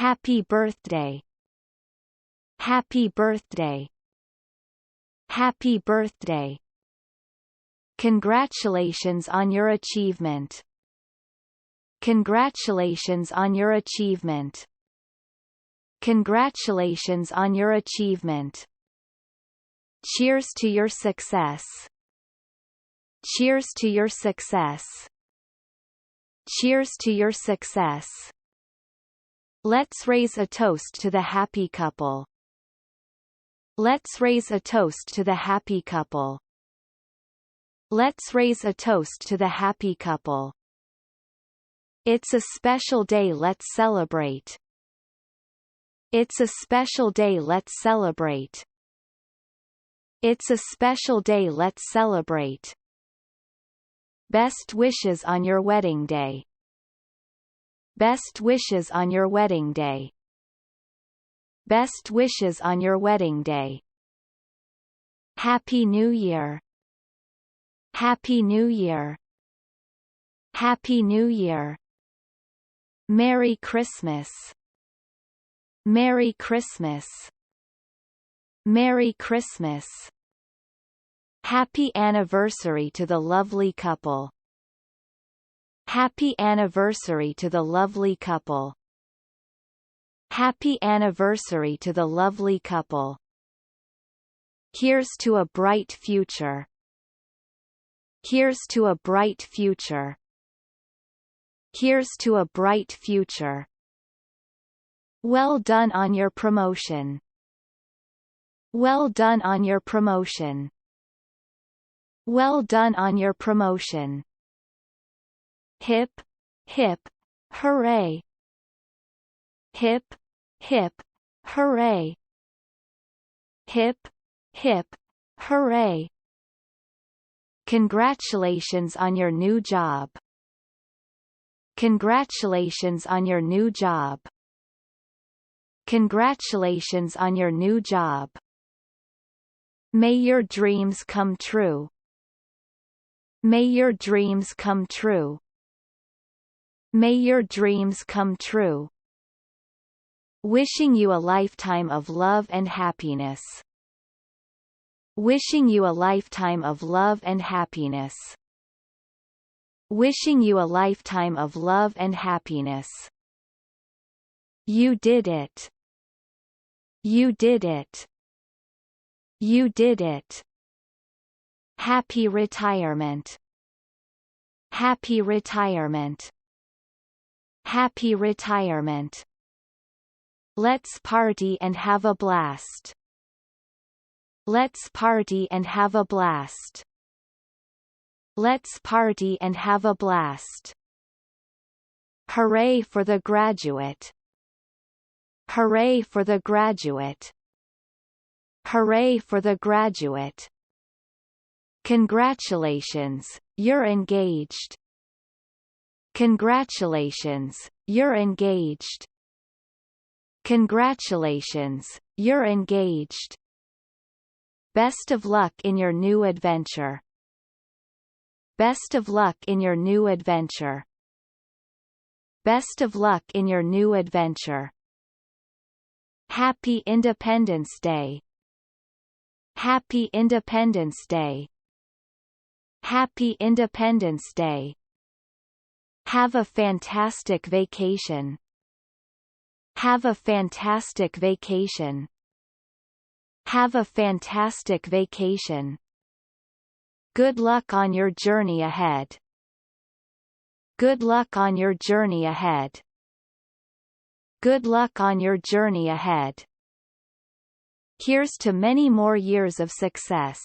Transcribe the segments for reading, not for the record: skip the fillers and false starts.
Happy birthday. Happy birthday. Happy birthday. Congratulations on your achievement. Congratulations on your achievement. Congratulations on your achievement. Cheers to your success. Cheers to your success. Cheers to your success. Let's raise a toast to the happy couple. Let's raise a toast to the happy couple. Let's raise a toast to the happy couple. It's a special day, let's celebrate. It's a special day, let's celebrate. It's a special day, let's celebrate. Best wishes on your wedding day. Best wishes on your wedding day. Best wishes on your wedding day. Happy New Year. Happy New Year. Happy New Year. Merry Christmas. Merry Christmas. Merry Christmas. Happy anniversary to the lovely couple. Happy anniversary to the lovely couple. Happy anniversary to the lovely couple. Here's to a bright future. Here's to a bright future. Here's to a bright future. Well done on your promotion. Well done on your promotion. Well done on your promotion. Hip, hip, hooray. Hip, hip, hooray. Hip, hip, hooray. Congratulations on your new job. Congratulations on your new job. Congratulations on your new job. May your dreams come true. May your dreams come true. May your dreams come true. Wishing you a lifetime of love and happiness. Wishing you a lifetime of love and happiness. Wishing you a lifetime of love and happiness. You did it. You did it. You did it. Happy retirement. Happy retirement. Happy retirement. Let's party and have a blast. Let's party and have a blast. Let's party and have a blast. Hooray for the graduate. Hooray for the graduate. Hooray for the graduate. Congratulations, you're engaged. Congratulations, you're engaged. Congratulations, you're engaged. Best of luck in your new adventure. Best of luck in your new adventure. Best of luck in your new adventure. Happy Independence Day. Happy Independence Day. Happy Independence Day. Have a fantastic vacation. Have a fantastic vacation. Have a fantastic vacation. Good luck on your journey ahead. Good luck on your journey ahead. Good luck on your journey ahead. Here's to many more years of success.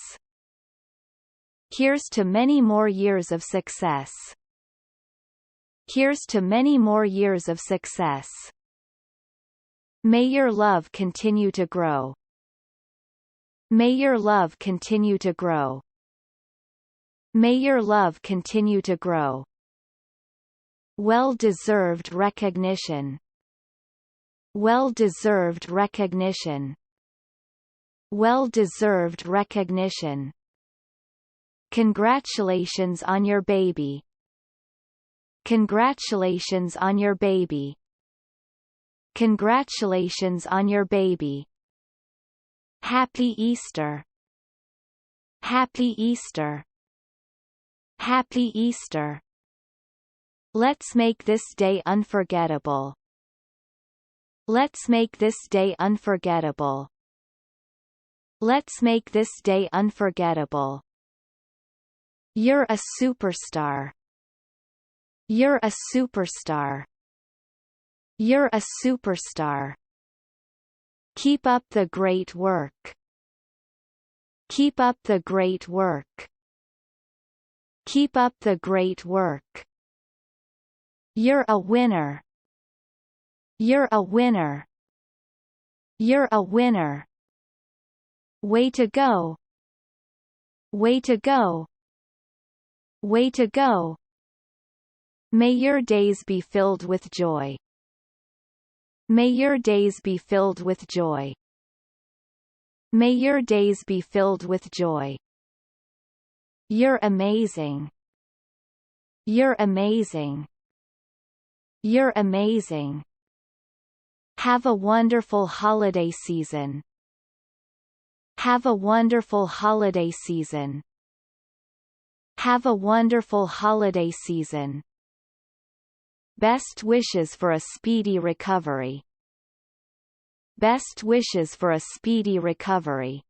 Here's to many more years of success. Here's to many more years of success. May your love continue to grow. May your love continue to grow. May your love continue to grow. Well-deserved recognition. Well-deserved recognition. Well-deserved recognition. Congratulations on your baby. Congratulations on your baby. Congratulations on your baby. Happy Easter. Happy Easter. Happy Easter. Let's make this day unforgettable. Let's make this day unforgettable. Let's make this day unforgettable. You're a superstar. You're a superstar. You're a superstar. Keep up the great work. Keep up the great work. Keep up the great work. You're a winner. You're a winner. You're a winner. Way to go. Way to go. Way to go. May your days be filled with joy. May your days be filled with joy. May your days be filled with joy. You're amazing. You're amazing. You're amazing. Have a wonderful holiday season. Have a wonderful holiday season. Have a wonderful holiday season. Best wishes for a speedy recovery. Best wishes for a speedy recovery.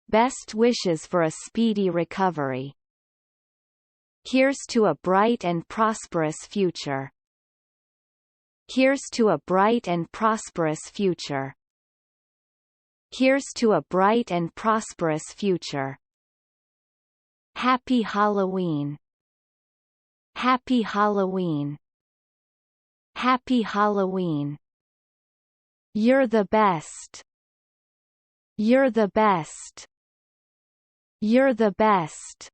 Best wishes for a speedy recovery. Here's to a bright and prosperous future. Here's to a bright and prosperous future. Here's to a bright and prosperous future. Happy Halloween. Happy Halloween. Happy Halloween. You're the best. You're the best. You're the best.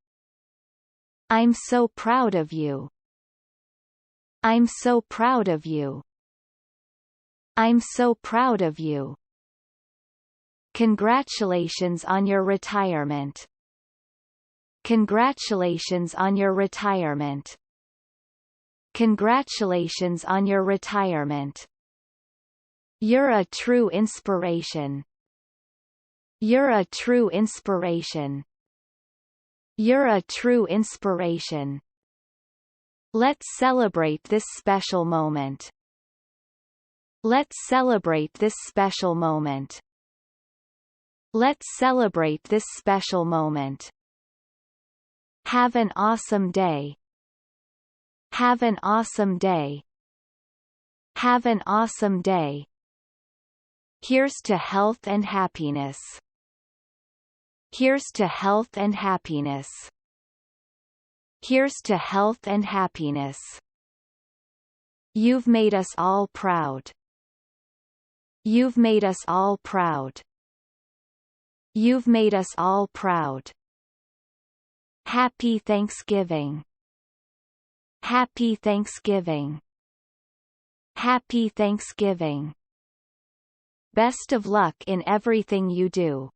I'm so proud of you. I'm so proud of you. I'm so proud of you. Congratulations on your retirement. Congratulations on your retirement. Congratulations on your retirement. You're a true inspiration. You're a true inspiration. You're a true inspiration. Let's celebrate this special moment. Let's celebrate this special moment. Let's celebrate this special moment. Have an awesome day. Have an awesome day. Have an awesome day. Here's to health and happiness. Here's to health and happiness. Here's to health and happiness. You've made us all proud. You've made us all proud. You've made us all proud. Happy Thanksgiving. Happy Thanksgiving. Happy Thanksgiving. Best of luck in everything you do.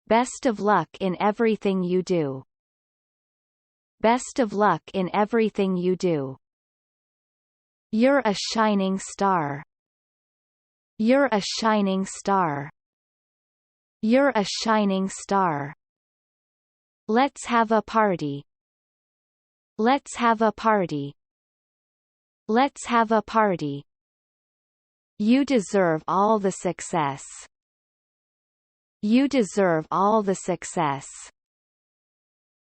Best of luck in everything you do. Best of luck in everything you do. You're a shining star. You're a shining star. You're a shining star. Let's have a party. Let's have a party. Let's have a party. You deserve all the success. You deserve all the success.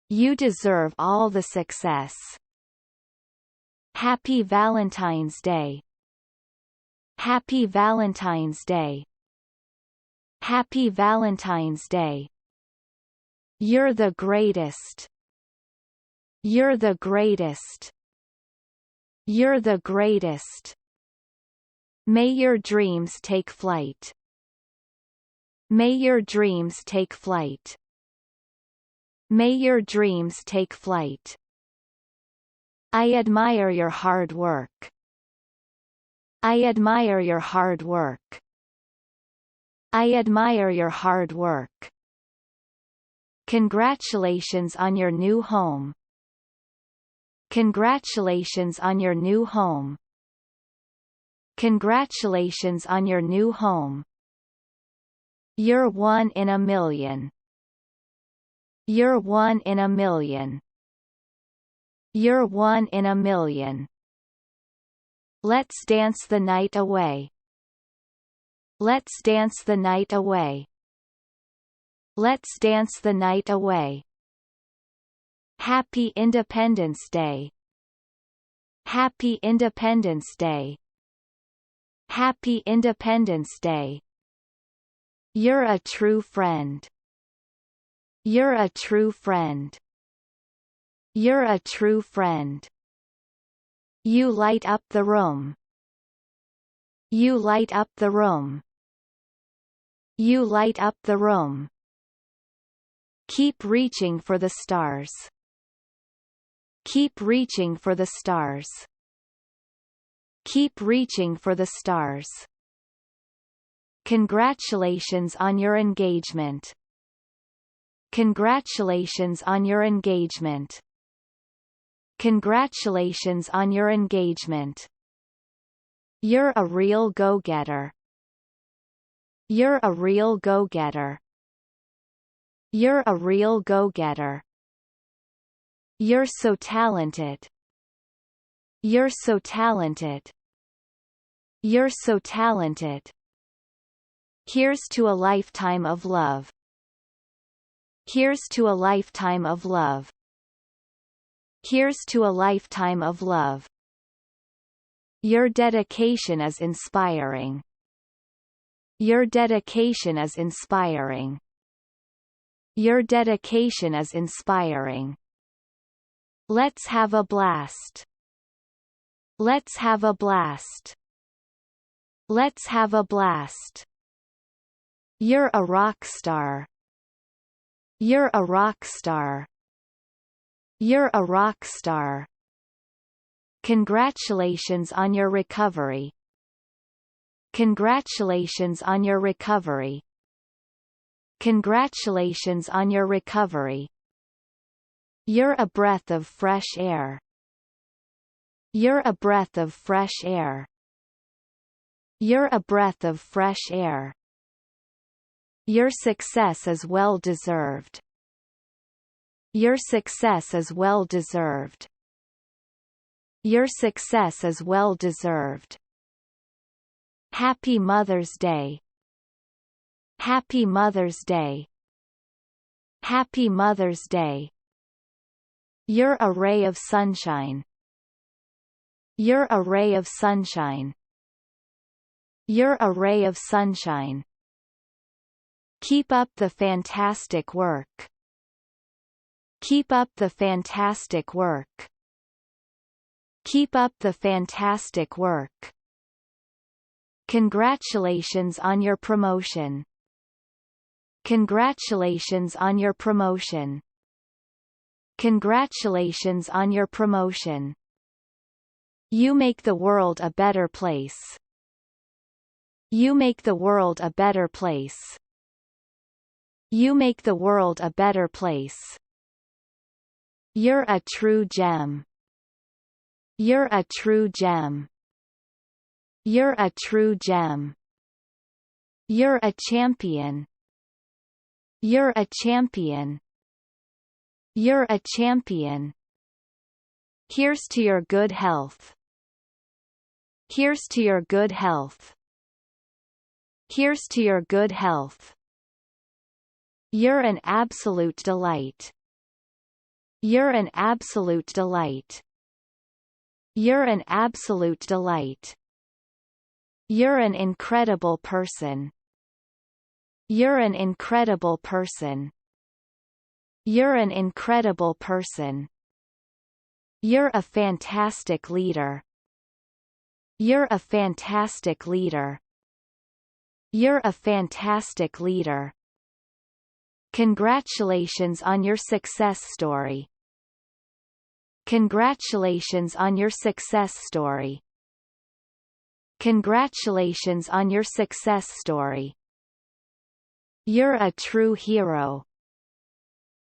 You deserve all the success. Happy Valentine's Day. Happy Valentine's Day. Happy Valentine's Day. You're the greatest. You're the greatest. You're the greatest. May your dreams take flight. May your dreams take flight. May your dreams take flight. I admire your hard work. I admire your hard work. I admire your hard work. Congratulations on your new home. Congratulations on your new home. Congratulations on your new home. You're one in a million. You're one in a million. You're one in a million. Let's dance the night away. Let's dance the night away. Let's dance the night away. Happy Independence Day. Happy Independence Day. Happy Independence Day. You're a true friend. You're a true friend. You're a true friend. You light up the room. You light up the room. You light up the room. Keep reaching for the stars. Keep reaching for the stars. Keep reaching for the stars. Congratulations on your engagement. Congratulations on your engagement. Congratulations on your engagement. You're a real go-getter. You're a real go-getter. You're a real go-getter. You're so talented. You're so talented. You're so talented. Here's to a lifetime of love. Here's to a lifetime of love. Here's to a lifetime of love. Your dedication is inspiring. Your dedication is inspiring. Your dedication is inspiring. Let's have a blast. Let's have a blast. Let's have a blast. You're a rock star. You're a rock star. You're a rock star. Congratulations on your recovery. Congratulations on your recovery. Congratulations on your recovery. You're a breath of fresh air. You're a breath of fresh air. You're a breath of fresh air. Your success is well deserved. Your success is well deserved. Your success is well deserved. Happy Mother's Day. Happy Mother's Day. Happy Mother's Day. You're a ray of sunshine. You're a ray of sunshine. You're a ray of sunshine. Keep up the fantastic work. Keep up the fantastic work. Keep up the fantastic work. Congratulations on your promotion. Congratulations on your promotion. Congratulations on your promotion. You make the world a better place. You make the world a better place. You make the world a better place. You're a true gem. You're a true gem. You're a true gem. You're a champion. You're a champion. You're a champion. Here's to your good health. Here's to your good health. Here's to your good health. You're an absolute delight. You're an absolute delight. You're an absolute delight. You're an incredible person. You're an incredible person. You're an incredible person. You're a fantastic leader. You're a fantastic leader. You're a fantastic leader. Congratulations on your success story. Congratulations on your success story. Congratulations on your success story. You're a true hero.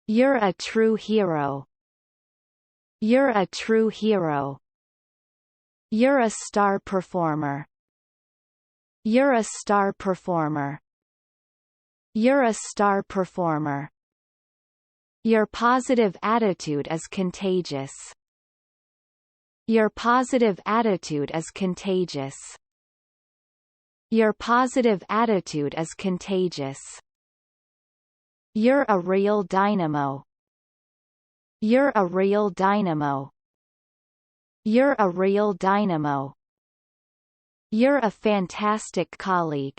You're a true hero. You're a true hero. You're a star performer. You're a star performer. You're a star performer. Your positive attitude is contagious. Your positive attitude is contagious. Your positive attitude is contagious. You're a real dynamo. You're a real dynamo. You're a real dynamo. You're a fantastic colleague.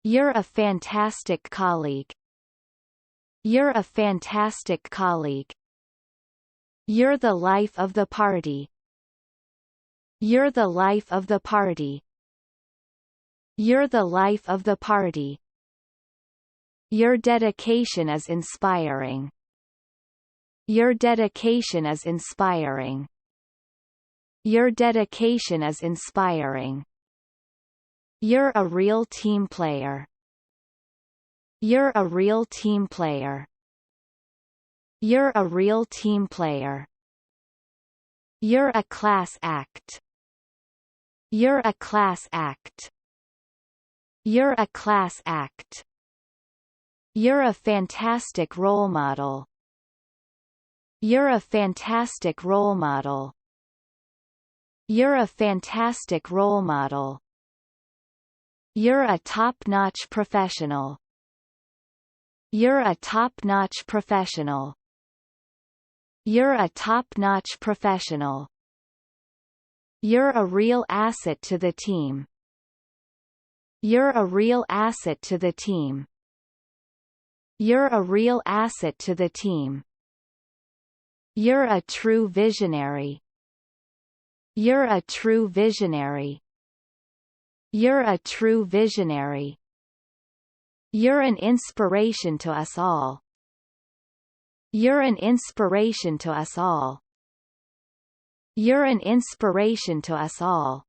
You're a fantastic colleague. You're a fantastic colleague. You're the life of the party. You're the life of the party. You're the life of the party. Your dedication is inspiring. Your dedication is inspiring. Your dedication is inspiring. You're a real team player. You're a real team player. You're a real team player. You're a class act. You're a class act. You're a class act. You're a fantastic role model. You're a fantastic role model. You're a fantastic role model. You're a top-notch professional. You're a top-notch professional. You're a top-notch professional. You're a real asset to the team. You're a real asset to the team. You're a real asset to the team. You're a true visionary. You're a true visionary. You're a true visionary. You're an inspiration to us all. You're an inspiration to us all. You're an inspiration to us all.